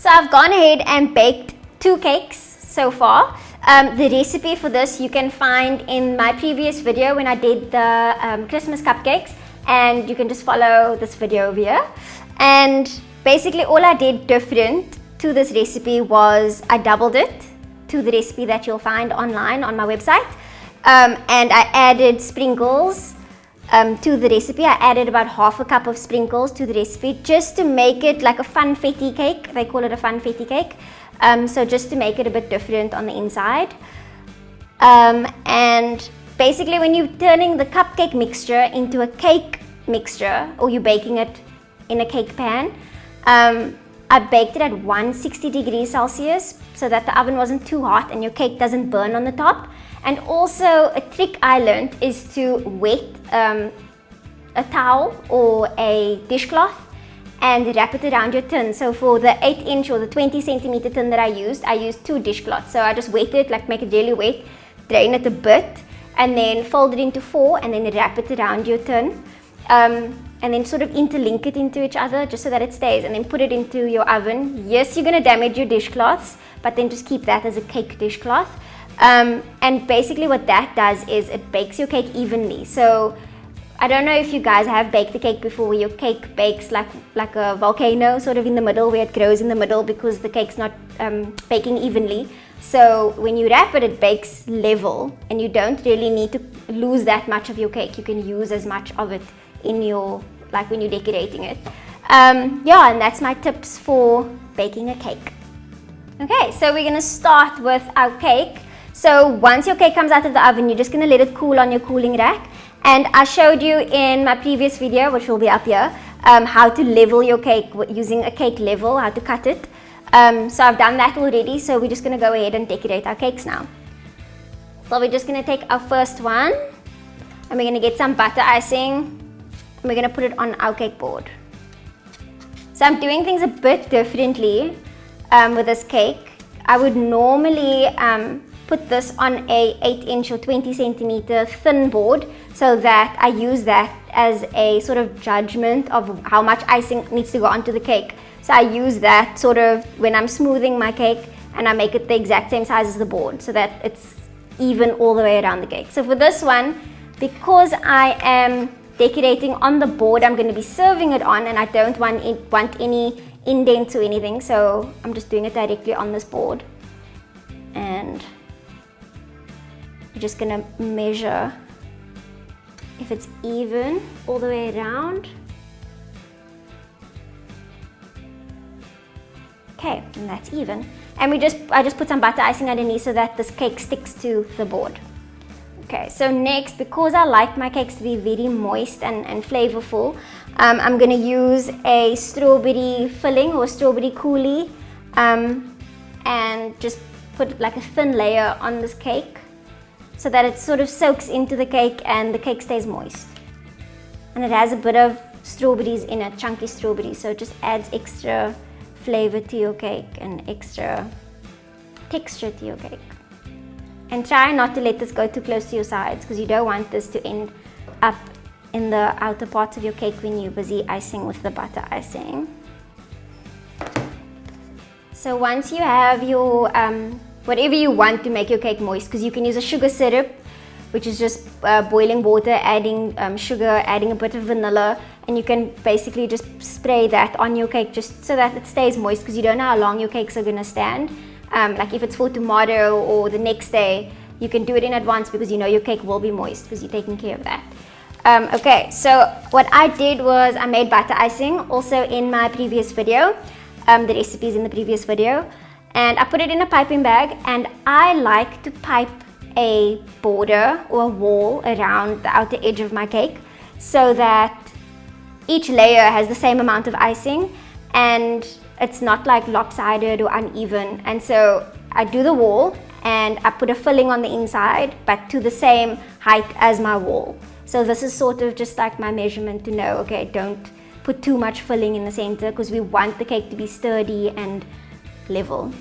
So I've gone ahead and baked 2 cakes so far. The recipe for this you can find in my previous video when I did the Christmas cupcakes, and you can just follow this video over here. And basically all I did different to this recipe was I doubled it to the recipe that you'll find online on my website, and I added sprinkles to the recipe. I added about half a cup of sprinkles to the recipe just to make it like a funfetti cake. They call it a funfetti cake. So just to make it a bit different on the inside. And basically when you're turning the cupcake mixture into a cake mixture, or you're baking it in a cake pan, I baked it at 160 degrees Celsius so that the oven wasn't too hot and your cake doesn't burn on the top. And also a trick I learned is to wet a towel or a dishcloth and wrap it around your tin. So for the 8-inch or the 20 centimeter tin that I used 2 dishcloths. So I just wet it, like make it really wet, drain it a bit, and then fold it into 4 and then wrap it around your tin. And then sort of interlink it into each other just so that it stays, and then put it into your oven. Yes, you're gonna damage your dishcloths, but then just keep that as a cake dishcloth. And basically what that does is it bakes your cake evenly. So I don't know if you guys have baked a cake before where your cake bakes like a volcano sort of in the middle, where it grows in the middle because the cake's not baking evenly. So when you wrap it, it bakes level, and you don't really need to lose that much of your cake. You can use as much of it in your, like when you're decorating it. Yeah, and that's my tips for baking a cake. Okay, so we're gonna start with our cake. So once your cake comes out of the oven, you're just gonna let it cool on your cooling rack. And I showed you in my previous video, which will be up here, how to level your cake using a cake level, how to cut it. So I've done that already, so we're just gonna go ahead and decorate our cakes now. So we're just gonna take our first one, and we're gonna get some butter icing, and we're gonna put it on our cake board. So I'm doing things a bit differently with this cake. I would normally put this on a 8-inch or 20 centimeter thin board, so that I use that as a sort of judgment of how much icing needs to go onto the cake. So I use that sort of when I'm smoothing my cake, and I make it the exact same size as the board so that it's even all the way around the cake. So for this one, because I am decorating on the board I'm going to be serving it on, and I don't want any indents or anything, so I'm just doing it directly on this board. And you're just going to measure if it's even all the way around. Okay, and that's even. And I just put some butter icing underneath so that this cake sticks to the board. Okay, so next, because I like my cakes to be very moist and flavorful, I'm going to use a strawberry filling or strawberry coulis, and just put like a thin layer on this cake so that it sort of soaks into the cake and the cake stays moist. And it has a bit of strawberries in it, chunky strawberries, so it just adds extra flavor to your cake and extra texture to your cake. And try not to let this go too close to your sides, because you don't want this to end up in the outer parts of your cake when you're busy icing with the butter icing. So once you have your whatever you want to make your cake moist, because you can use a sugar syrup, which is just boiling water, adding sugar, adding a bit of vanilla, and you can basically just spray that on your cake just so that it stays moist, because you don't know how long your cakes are going to stand. Like if it's for tomorrow or the next day, you can do it in advance because you know your cake will be moist because you're taking care of that. Okay, so what I did was I made butter icing also in my previous video, the recipes in the previous video, and I put it in a piping bag, and I like to pipe a border or a wall around the outer edge of my cake so that each layer has the same amount of icing and it's not like lopsided or uneven. And so I do the wall and I put a filling on the inside, but to the same height as my wall. So this is sort of just like my measurement to know, okay, don't put too much filling in the center because we want the cake to be sturdy and level.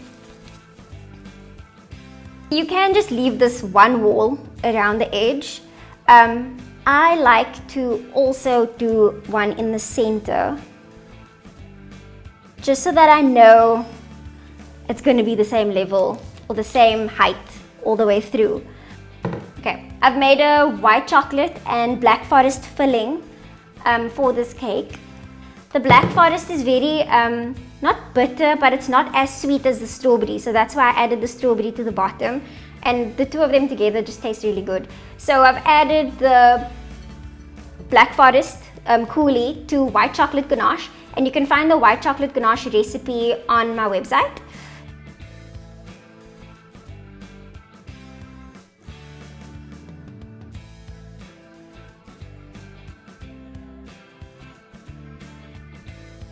You can just leave this one wall around the edge. I like to also do one in the center, just so that I know it's going to be the same level or the same height all the way through. Okay, I've made a white chocolate and black forest filling for this cake. The black forest is very, not bitter, but it's not as sweet as the strawberry. So that's why I added the strawberry to the bottom. And the two of them together just taste really good. So I've added the black forest coulis to white chocolate ganache. And you can find the white chocolate ganache recipe on my website.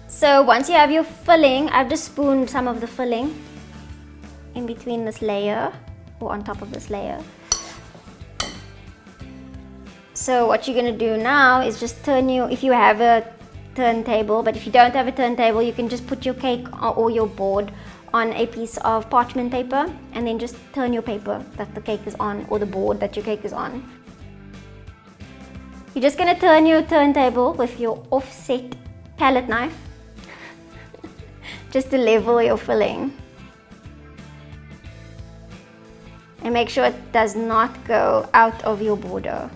So once you have your filling, I've just spooned some of the filling in between this layer or on top of this layer. So what you're going to do now is just if you have a turntable, but if you don't have a turntable, you can just put your cake or your board on a piece of parchment paper and then just turn your paper that the cake is on, or the board that your cake is on. You're just going to turn your turntable with your offset palette knife just to level your filling. And make sure it does not go out of your border.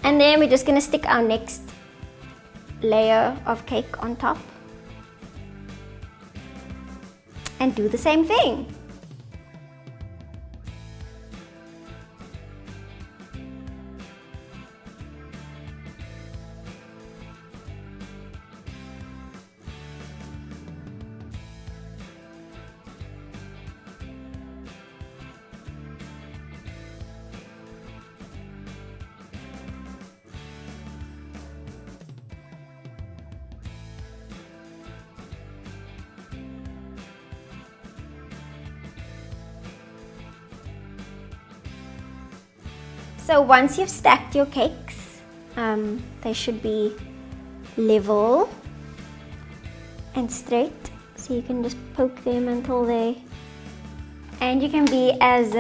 And then we're just going to stick our next layer of cake on top. And do the same thing. So once you've stacked your cakes, they should be level and straight. So you can just poke them until and you can be as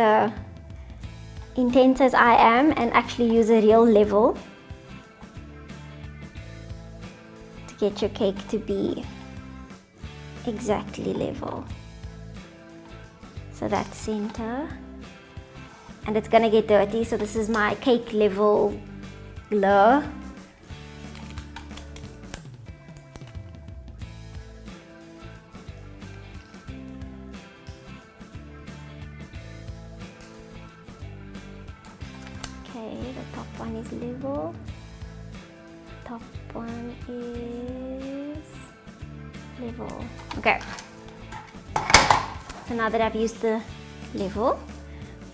intense as I am and actually use a real level to get your cake to be exactly level. So that's center. And it's gonna get dirty, so this is my cake level blur. Okay, the top one is level. Top one is level. Okay. So now that I've used the level,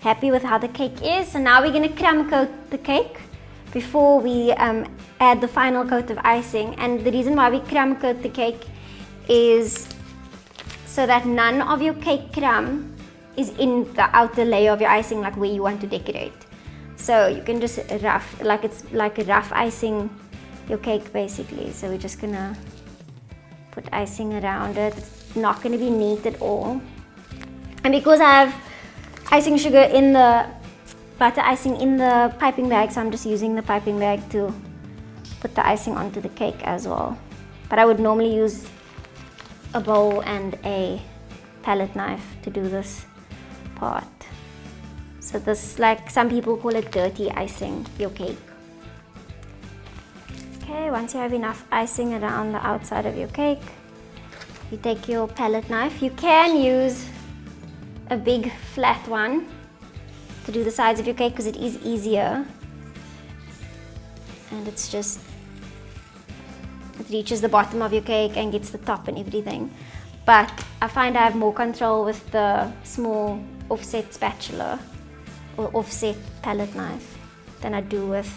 happy with how the cake is. So now we're going to crumb coat the cake before we add the final coat of icing. And the reason why we crumb coat the cake is so that none of your cake crumb is in the outer layer of your icing, like where you want to decorate. So you can just rough, like it's like a rough icing your cake basically. So we're just gonna put icing around it. It's not going to be neat at all. And because I have icing sugar in the butter icing in the piping bag, so I'm just using the piping bag to put the icing onto the cake as well. But I would normally use a bowl and a palette knife to do this part. So this, like some people call it dirty icing your cake. Okay, once you have enough icing around the outside of your cake, you take your palette knife. You can use a big flat one to do the sides of your cake because it is easier, and it's just, it reaches the bottom of your cake and gets the top and everything. But I find I have more control with the small offset spatula or offset palette knife than I do with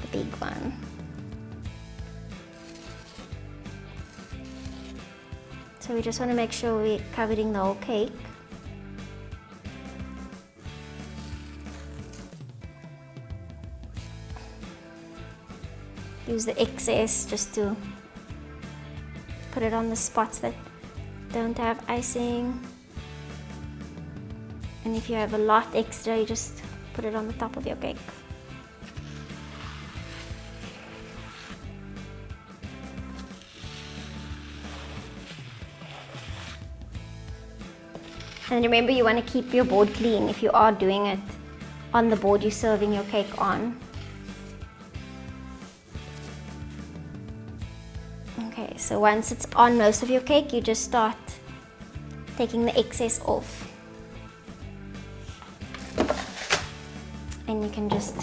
the big one. So we just want to make sure we're covering the whole cake. Use the excess just to put it on the spots that don't have icing. And if you have a lot extra, you just put it on the top of your cake. And remember, you want to keep your board clean if you are doing it on the board you're serving your cake on. Okay, so once it's on most of your cake, you just start taking the excess off. And you can just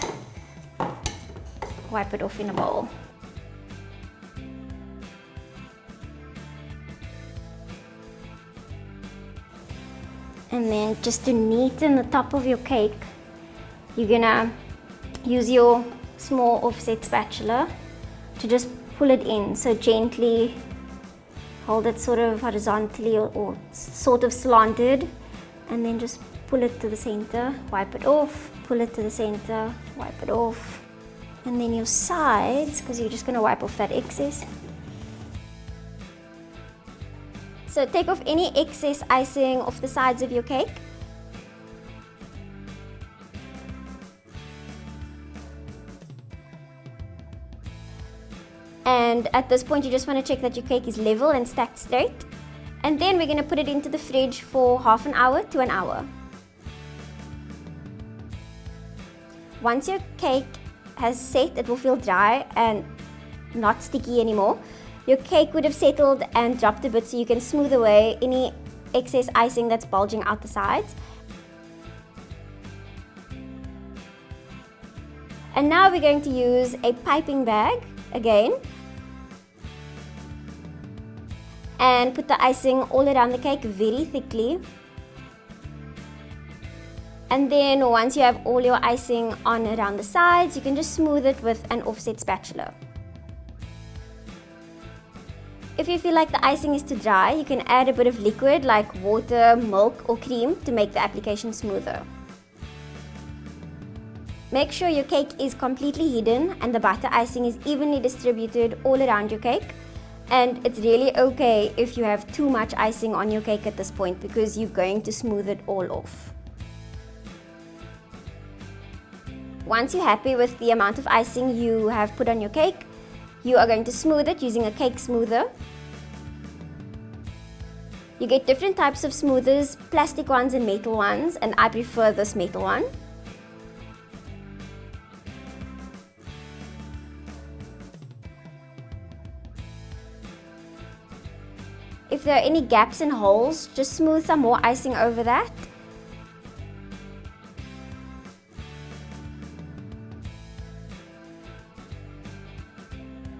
wipe it off in a bowl. And then just to neaten the top of your cake, you're gonna use your small offset spatula to just pull it in. So gently hold it sort of horizontally or sort of slanted, and then just pull it to the center, wipe it off, pull it to the center, wipe it off. And then your sides, because you're just gonna wipe off that excess. So take off any excess icing off the sides of your cake. And at this point, you just want to check that your cake is level and stacked straight. And then we're going to put it into the fridge for half an hour to an hour. Once your cake has set, it will feel dry and not sticky anymore. Your cake would have settled and dropped a bit, so you can smooth away any excess icing that's bulging out the sides. And now we're going to use a piping bag again and put the icing all around the cake very thickly. And then once you have all your icing on around the sides, you can just smooth it with an offset spatula. If you feel like the icing is too dry, you can add a bit of liquid like water, milk or cream to make the application smoother. Make sure your cake is completely hidden and the butter icing is evenly distributed all around your cake. And it's really okay if you have too much icing on your cake at this point, because you're going to smooth it all off. Once you're happy with the amount of icing you have put on your cake, you are going to smooth it using a cake smoother. You get different types of smoothers, plastic ones and metal ones, and I prefer this metal one. If there are any gaps and holes, just smooth some more icing over that.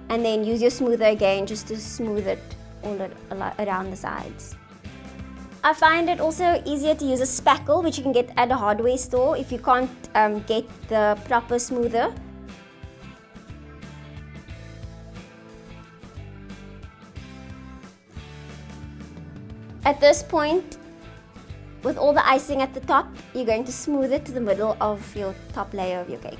And then use your smoother again just to smooth it all around the sides. I find it also easier to use a spackle, which you can get at a hardware store if you can't get the proper smoother. At this point, with all the icing at the top, you're going to smooth it to the middle of your top layer of your cake.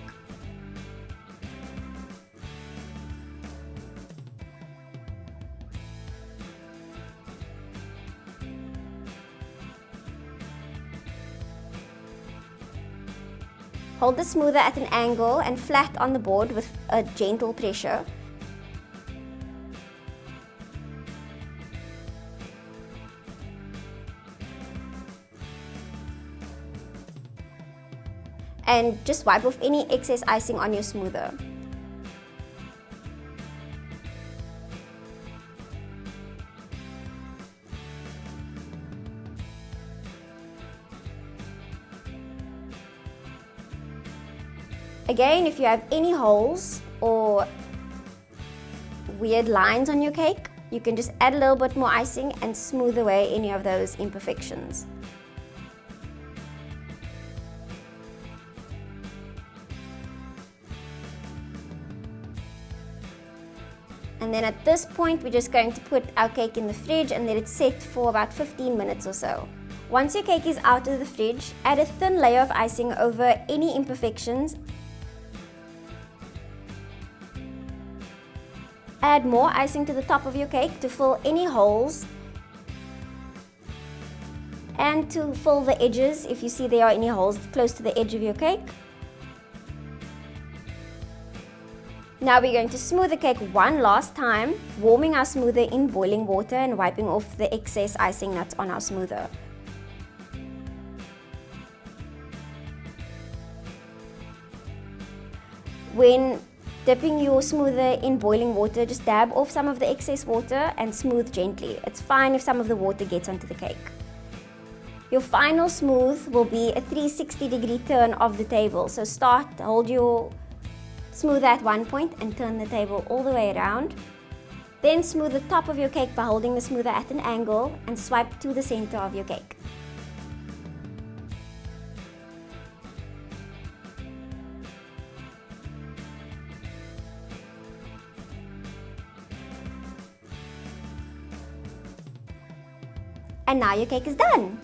Hold the smoother at an angle and flat on the board with a gentle pressure. And just wipe off any excess icing on your smoother. Again, if you have any holes or weird lines on your cake, you can just add a little bit more icing and smooth away any of those imperfections. And then at this point, we're just going to put our cake in the fridge and let it set for about 15 minutes or so. Once your cake is out of the fridge, add a thin layer of icing over any imperfections. Add more icing to the top of your cake to fill any holes and to fill the edges if you see there are any holes close to the edge of your cake. Now we're going to smooth the cake one last time, warming our smoother in boiling water and wiping off the excess icing that's on our smoother. When dipping your smoother in boiling water, just dab off some of the excess water and smooth gently. It's fine if some of the water gets onto the cake. Your final smooth will be a 360-degree turn of the table. So hold your smoother at one point and turn the table all the way around. Then smooth the top of your cake by holding the smoother at an angle and swipe to the center of your cake. And now your cake is done.